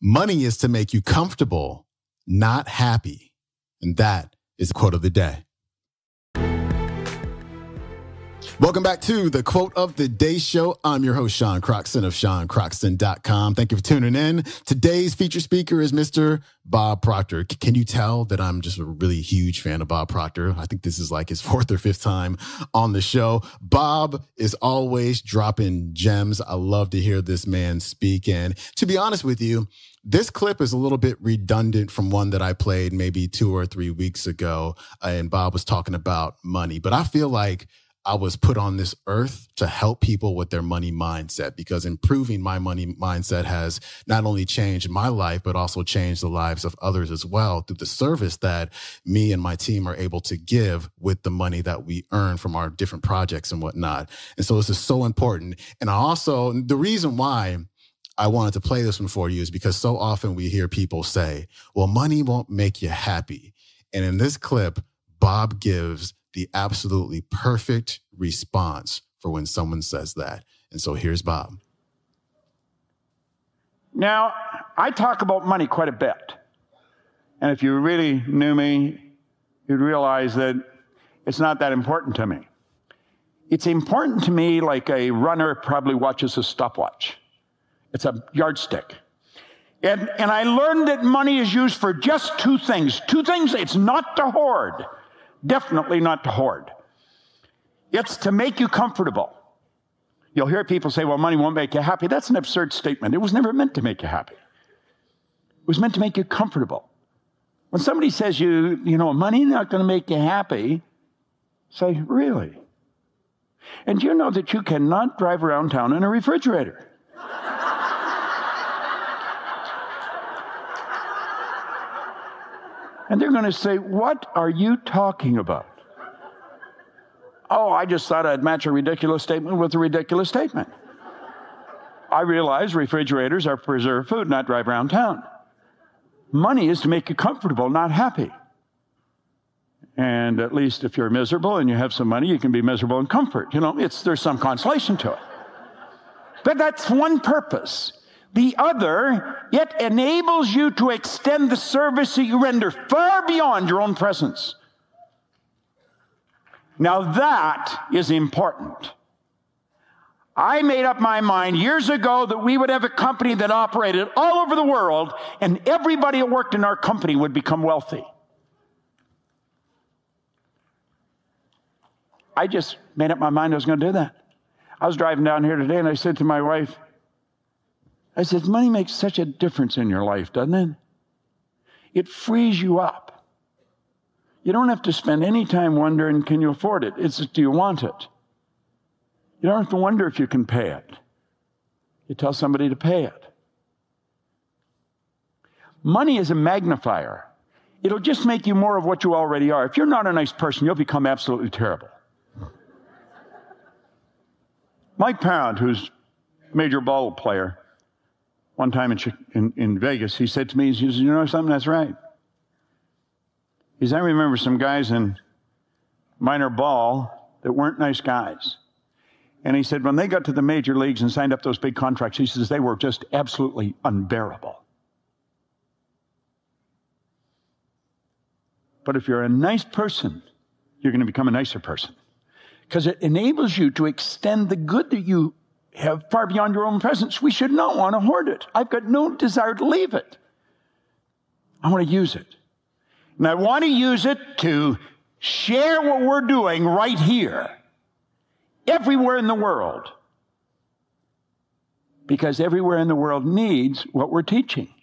Money is to make you comfortable, not happy. And that is the quote of the day. Welcome back to the Quote of the Day show. I'm your host, Sean Croxton of SeanCroxton.com. Thank you for tuning in. Today's featured speaker is Mr. Bob Proctor. Can you tell that I'm just a really huge fan of Bob Proctor? I think this is like his fourth or fifth time on the show. Bob is always dropping gems. I love to hear this man speak. And to be honest with you, this clip is a little bit redundant from one that I played maybe 2 or 3 weeks ago. And Bob was talking about money. But I feel like I was put on this earth to help people with their money mindset, because improving my money mindset has not only changed my life, but also changed the lives of others as well through the service that me and my team are able to give with the money that we earn from our different projects and whatnot. And so this is so important. And the reason why I wanted to play this one for you is because so often we hear people say, well, money won't make you happy. And in this clip, Bob gives the absolutely perfect response for when someone says that. And so here's Bob. Now, I talk about money quite a bit. And if you really knew me, you'd realize that it's not that important to me. It's important to me like a runner probably watches a stopwatch. It's a yardstick. And I learned that money is used for just two things. Two things. It's not to hoard. Definitely not to hoard. It's to make you comfortable. You'll hear people say, well, money won't make you happy. That's an absurd statement. It was never meant to make you happy. It was meant to make you comfortable. When somebody says money's not going to make you happy, say, really? And you know that you cannot drive around town in a refrigerator. And they're going to say, what are you talking about? Oh, I just thought I'd match a ridiculous statement with a ridiculous statement. I realize refrigerators are preserved food, not drive around town. Money is to make you comfortable, not happy. And at least if you're miserable and you have some money, you can be miserable in comfort. There's some consolation to it. But that's one purpose. The other, it enables you to extend the service that you render far beyond your own presence. Now that is important. I made up my mind years ago that we would have a company that operated all over the world, and everybody that worked in our company would become wealthy. I just made up my mind I was going to do that. I was driving down here today, and I said to my wife, I said, money makes such a difference in your life, doesn't it? It frees you up. You don't have to spend any time wondering, can you afford it? It's do you want it? You don't have to wonder if you can pay it. You tell somebody to pay it. Money is a magnifier. It'll just make you more of what you already are. If you're not a nice person, you'll become absolutely terrible. Mike Parent, who's a major ball player, one time in Vegas, he said to me, he says, you know something, that's right. He said, I remember some guys in minor ball that weren't nice guys. And he said, when they got to the major leagues and signed up those big contracts, he says, they were just absolutely unbearable. But if you're a nice person, you're going to become a nicer person. Because it enables you to extend the good that you have far beyond your own presence. We should not want to hoard it. I've got no desire to leave it. I want to use it. And I want to use it to share what we're doing right here, everywhere in the world. Because everywhere in the world needs what we're teaching.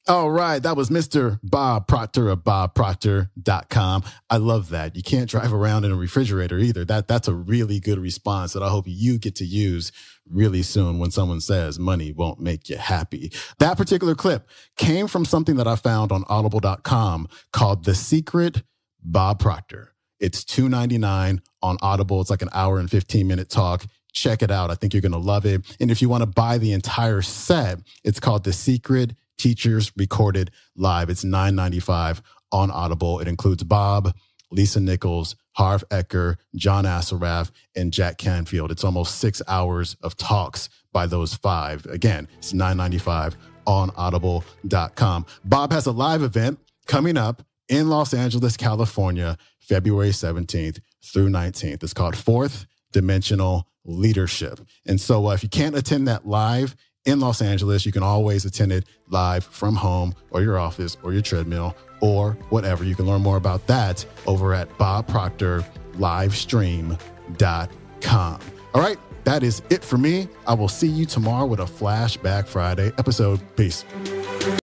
All right. That was Mr. Bob Proctor of BobProctor.com. I love that. You can't drive around in a refrigerator either. That's a really good response that I hope you get to use really soon when someone says money won't make you happy. That particular clip came from something that I found on Audible.com called The Secret Bob Proctor. It's $2.99 on Audible. It's like an hour and 15-minute talk. Check it out. I think you're going to love it. And if you want to buy the entire set, it's called The Secret Teachers Recorded Live. It's $9.95 on Audible. It includes Bob, Lisa Nichols, Harv Eker, John Assaraf, and Jack Canfield. It's almost 6 hours of talks by those 5. Again, it's $9.95 on audible.com. Bob has a live event coming up in Los Angeles, California, February 17th through 19th. It's called Fourth Dimensional Leadership. And so if you can't attend that live in Los Angeles, you can always attend it live from home or your office or your treadmill or whatever. You can learn more about that over at bobproctorlivestream.com. All right, that is it for me. I will see you tomorrow with a Flashback Friday episode. Peace.